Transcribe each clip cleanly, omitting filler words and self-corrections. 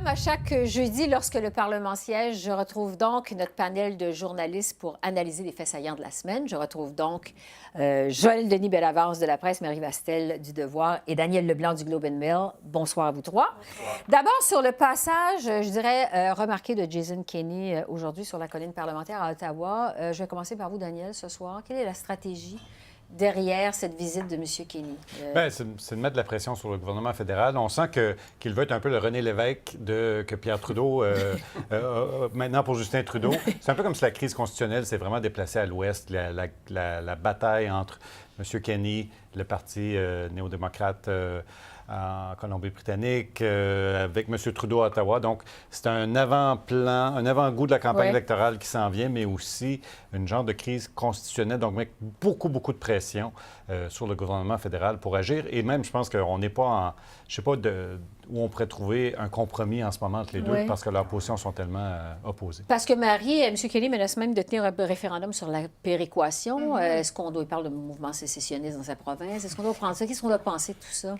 Comme à chaque jeudi, lorsque le Parlement siège, je retrouve donc notre panel de journalistes pour analyser les faits saillants de la semaine. Je retrouve donc Joël Denis Bellavance de la presse, Marie Vastel du Devoir et Daniel Leblanc du Globe and Mail. Bonsoir à vous trois. D'abord, sur le passage, je dirais, remarqué de Jason Kenney aujourd'hui sur la colline parlementaire à Ottawa. Je vais commencer par vous, Daniel, ce soir. Quelle est la stratégie derrière cette visite de M. Kenney? Bien, c'est de mettre de la pression sur le gouvernement fédéral. On sent qu'il veut être un peu le René Lévesque que Pierre Trudeau, maintenant pour Justin Trudeau. C'est un peu comme si la crise constitutionnelle s'est vraiment déplacée à l'ouest, la bataille entre M. Kenney, le parti néo-démocrate en Colombie-Britannique, avec M. Trudeau à Ottawa. Donc, c'est un avant-plan, un avant-goût de la campagne électorale qui s'en vient, mais aussi une genre de crise constitutionnelle. Donc, mettre beaucoup, beaucoup de pression sur le gouvernement fédéral pour agir. Et même, je pense qu'on n'est pas en... Je ne sais pas où on pourrait trouver un compromis en ce moment entre les deux, parce que leurs positions sont tellement opposées. Parce que Marie, M. Kelly menace même de tenir un référendum sur la péréquation. Est-ce qu'on doit... Il parle de mouvement sécessionniste dans sa province. Est-ce qu'on doit prendre ça? Qu'est-ce qu'on doit penser de tout ça?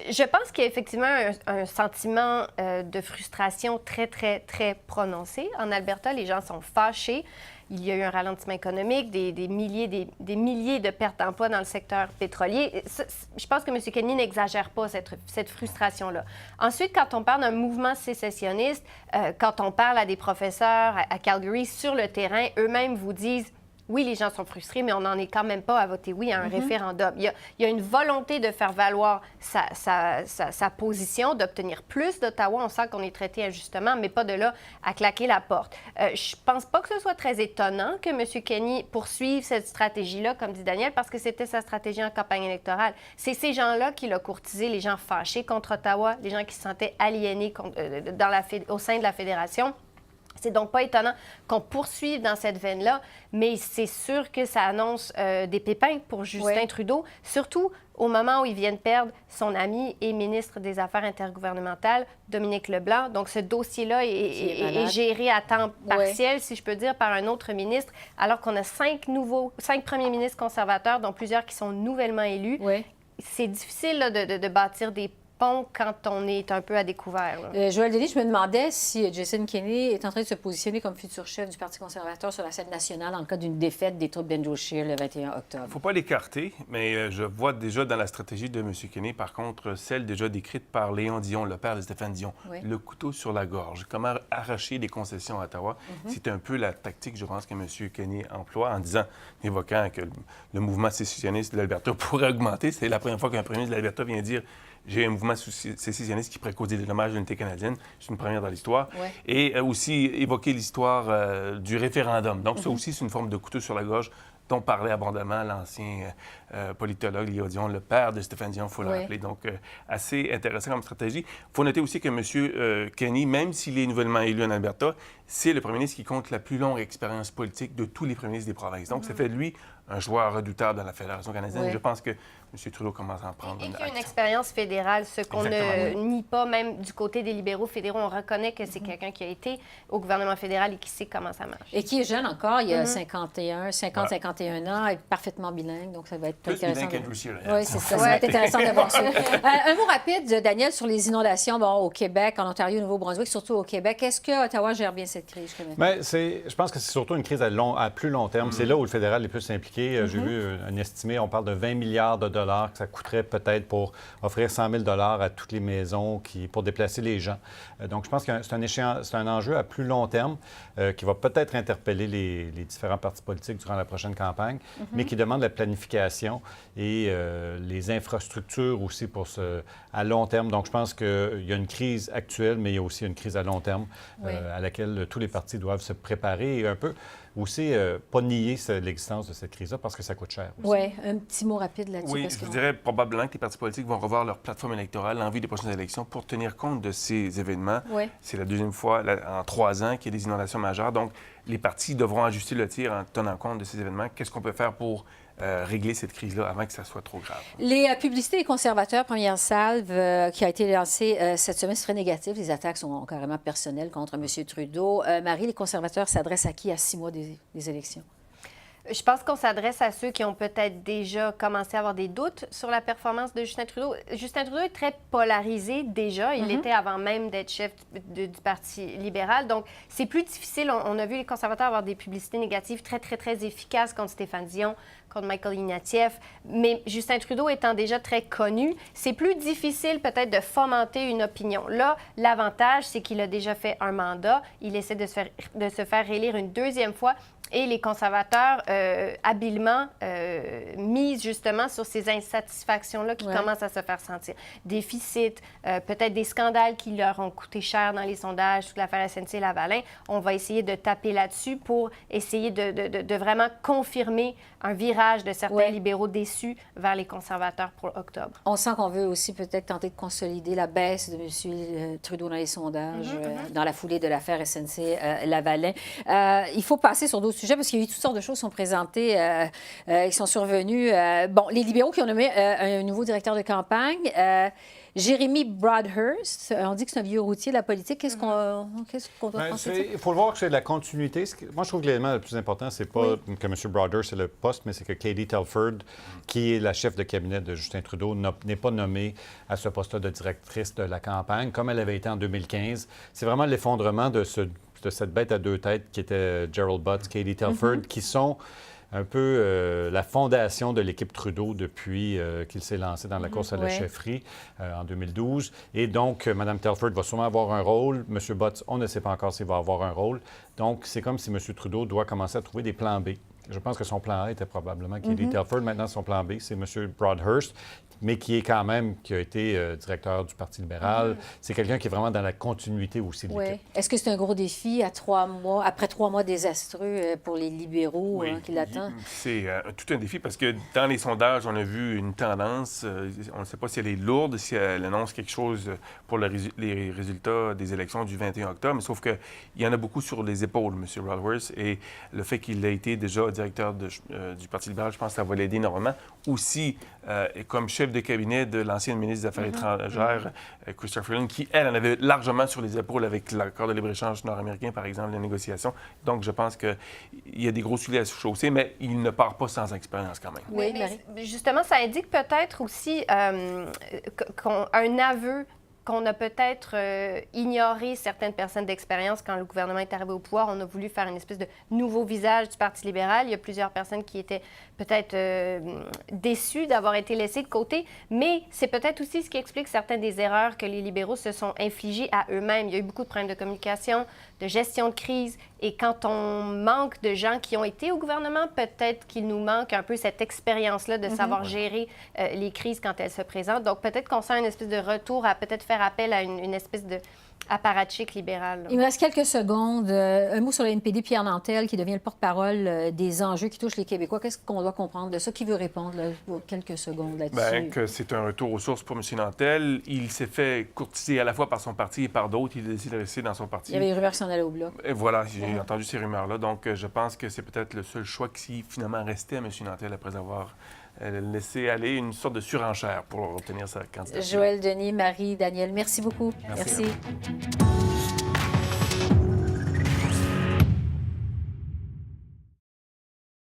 Je pense qu'il y a effectivement un sentiment de frustration très, très, très prononcé. En Alberta, les gens sont fâchés. Il y a eu un ralentissement économique, des milliers de pertes d'emplois dans le secteur pétrolier. Je pense que M. Kenney n'exagère pas cette frustration-là. Ensuite, quand on parle d'un mouvement sécessionniste, quand on parle à des professeurs à Calgary sur le terrain, eux-mêmes vous disent: oui, les gens sont frustrés, mais on n'en est quand même pas à voter oui à un référendum. Il y a une volonté de faire valoir sa position, d'obtenir plus d'Ottawa. On sent qu'on est traité injustement, mais pas de là à claquer la porte. Je pense pas que ce soit très étonnant que M. Kenney poursuive cette stratégie-là, comme dit Daniel, parce que c'était sa stratégie en campagne électorale. C'est ces gens-là qui l'ont courtisé, les gens fâchés contre Ottawa, les gens qui se sentaient aliénés au sein de la Fédération. C'est donc pas étonnant qu'on poursuive dans cette veine-là, mais c'est sûr que ça annonce des pépins pour Justin Trudeau, surtout au moment où il vient de perdre son ami et ministre des Affaires intergouvernementales, Dominique Leblanc. Donc, ce dossier-là est géré à temps partiel, si je peux dire, par un autre ministre, alors qu'on a 5 premiers ministres conservateurs, dont plusieurs qui sont nouvellement élus. C'est difficile là, de bâtir des pont quand on est un peu à découvert. Joël Denis, je me demandais si Jason Kenney est en train de se positionner comme futur chef du Parti conservateur sur la scène nationale en cas d'une défaite des troupes d'Andrew Scheer le 21 octobre. Il ne faut pas l'écarter, mais je vois déjà dans la stratégie de M. Kenney, par contre, celle déjà décrite par Léon Dion, le père de Stéphane Dion, le couteau sur la gorge, comment arracher des concessions à Ottawa. C'est un peu la tactique, je pense, que M. Kenney emploie en disant, évoquant que le mouvement sécessionniste de l'Alberta pourrait augmenter. C'est la première fois qu'un premier ministre de l'Alberta vient dire: j'ai un mouvement sécessionniste qui pourrait causer des dommages à l'unité canadienne. C'est une première dans l'histoire. Et aussi évoquer l'histoire du référendum. Donc, ça aussi, c'est une forme de couteau sur la gorge dont parlait abondamment l'ancien politologue Léon Dion, le père de Stéphane Dion, il faut le rappeler. Donc, assez intéressant comme stratégie. Il faut noter aussi que M. Kenney, même s'il est nouvellement élu en Alberta, c'est le premier ministre qui compte la plus longue expérience politique de tous les premiers ministres des provinces. Donc, ça fait de lui un joueur redoutable dans la Fédération canadienne. Je pense que M. Trudeau commence à en prendre une acte. une expérience fédérale, ce qu'on ne nie pas, même du côté des libéraux fédéraux. On reconnaît que c'est quelqu'un qui a été au gouvernement fédéral et qui sait comment ça marche. Et qui est jeune encore, il a 51 ans, est parfaitement bilingue, donc ça va être plus intéressant. Plus bilingue qu'Andrew Scheer. Oui, c'est ça. Ça va être intéressant de voir ça. Un mot rapide, Daniel, sur les inondations au Québec, en Ontario, au Nouveau-Brunswick, surtout au Québec. Est-ce que Ottawa gère bien cette crise? Bien, je pense que c'est surtout une crise à plus long terme. C'est là où le fédéral est plus impliqué. J'ai vu un estimé, on parle de 20 milliards de dollars que ça coûterait peut-être pour offrir 100 000 à toutes les maisons pour déplacer les gens. Donc, je pense que c'est un enjeu à plus long terme qui va peut-être interpeller les différents partis politiques durant la prochaine campagne, mais qui demande la planification et les infrastructures aussi à long terme. Donc, je pense qu'il y a une crise actuelle, mais il y a aussi une crise à long terme à laquelle tous les partis doivent se préparer et un peu aussi pas nier l'existence de cette crise-là parce que ça coûte cher aussi. Oui, un petit mot rapide là-dessus. Oui, je vous dirais probablement que les partis politiques vont revoir leur plateforme électorale en vue des prochaines élections pour tenir compte de ces événements. C'est la deuxième fois en 3 ans qu'il y a des inondations majeures. Donc, les partis devront ajuster le tir en tenant compte de ces événements. Qu'est-ce qu'on peut faire pour régler cette crise-là avant que ça soit trop grave? Les publicités des conservateurs, première salve, qui a été lancée cette semaine, c'est très négatif. Les attaques sont carrément personnelles contre M. Trudeau. Marie, les conservateurs s'adressent à qui à 6 mois des élections? Je pense qu'on s'adresse à ceux qui ont peut-être déjà commencé à avoir des doutes sur la performance de Justin Trudeau. Justin Trudeau est très polarisé déjà. Il l'était avant même d'être chef du Parti libéral. Donc, c'est plus difficile. On a vu les conservateurs avoir des publicités négatives très, très, très efficaces contre Stéphane Dion, contre Michael Ignatieff. Mais Justin Trudeau étant déjà très connu, c'est plus difficile peut-être de fomenter une opinion. Là, l'avantage, c'est qu'il a déjà fait un mandat. Il essaie de se faire réélire une deuxième fois. Et les conservateurs, habilement, misent justement sur ces insatisfactions-là qui commencent à se faire sentir. Déficit, peut-être des scandales qui leur ont coûté cher dans les sondages, toute l'affaire SNC-Lavalin. On va essayer de taper là-dessus pour essayer de vraiment confirmer un virage de certains libéraux déçus vers les conservateurs pour octobre. On sent qu'on veut aussi peut-être tenter de consolider la baisse de M. Trudeau dans les sondages, dans la foulée de l'affaire SNC-Lavalin. Il faut passer sur d'autres sujets parce qu'il y a eu toutes sortes de choses qui sont présentées, qui sont survenues. Bon, les libéraux qui ont nommé un nouveau directeur de campagne, Jeremy Broadhurst, on dit que c'est un vieux routier de la politique. Qu'est-ce qu'on doit penser de ça? Il faut le voir que c'est de la continuité. Moi, je trouve que l'élément le plus important, c'est pas que M. Broadhurst est le poste, mais c'est que Katie Telford, qui est la chef de cabinet de Justin Trudeau, n'est pas nommée à ce poste-là de directrice de la campagne, comme elle avait été en 2015. C'est vraiment l'effondrement de cette bête à deux têtes qui était Gerald Butts, Katie Telford, qui sont un peu la fondation de l'équipe Trudeau depuis qu'il s'est lancé dans la course à la chefferie en 2012. Et donc, Mme Telford va sûrement avoir un rôle. M. Butts, on ne sait pas encore s'il va avoir un rôle. Donc, c'est comme si M. Trudeau doit commencer à trouver des plans B. Je pense que son plan A était probablement Katie Telford. Maintenant, son plan B, c'est M. Broadhurst, mais qui a été directeur du Parti libéral. C'est quelqu'un qui est vraiment dans la continuité aussi de l'équipe. Est-ce que c'est un gros défi après 3 mois désastreux pour les libéraux qui l'attendent? C'est tout un défi parce que dans les sondages, on a vu une tendance. On ne sait pas si elle est lourde, si elle annonce quelque chose pour les résultats des élections du 21 octobre, mais sauf qu'il y en a beaucoup sur les épaules, M. Broadhurst, et le fait qu'il ait été déjà directeur du Parti libéral, je pense que ça va l'aider énormément. Aussi, comme chef de cabinet de l'ancienne ministre des Affaires étrangères, Chrystia Freeland, qui, elle, en avait largement sur les épaules avec l'accord de libre-échange nord-américain, par exemple, les négociations. Donc, je pense qu'il y a des gros souliers à chausser, mais il ne part pas sans expérience quand même. Oui, mais justement, ça indique peut-être aussi un aveu qu'on a peut-être ignoré certaines personnes d'expérience quand le gouvernement est arrivé au pouvoir. On a voulu faire une espèce de nouveau visage du Parti libéral. Il y a plusieurs personnes qui étaient peut-être déçues d'avoir été laissées de côté, mais c'est peut-être aussi ce qui explique certaines des erreurs que les libéraux se sont infligées à eux-mêmes. Il y a eu beaucoup de problèmes de communication, de gestion de crise, et quand on manque de gens qui ont été au gouvernement, peut-être qu'il nous manque un peu cette expérience-là de savoir gérer les crises quand elles se présentent. Donc, peut-être qu'on sent une espèce de retour à peut-être faire appel à une espèce de apparatchik libéral. Là. Il me reste quelques secondes. Un mot sur le NPD, Pierre Nantel, qui devient le porte-parole des enjeux qui touchent les Québécois. Qu'est-ce qu'on doit comprendre de ça? Qui veut répondre quelques secondes là-dessus? Bien, que c'est un retour aux sources pour M. Nantel. Il s'est fait courtiser à la fois par son parti et par d'autres. Il a décidé de rester dans son parti. Il y avait des rumeurs qui s'en allaient au Bloc. Et voilà, j'ai entendu ces rumeurs-là. Donc, je pense que c'est peut-être le seul choix qui finalement restait à M. Nantel après avoir laissé aller une sorte de surenchère pour obtenir sa candidature. Joël Denis, Marie, Daniel, merci beaucoup. Merci.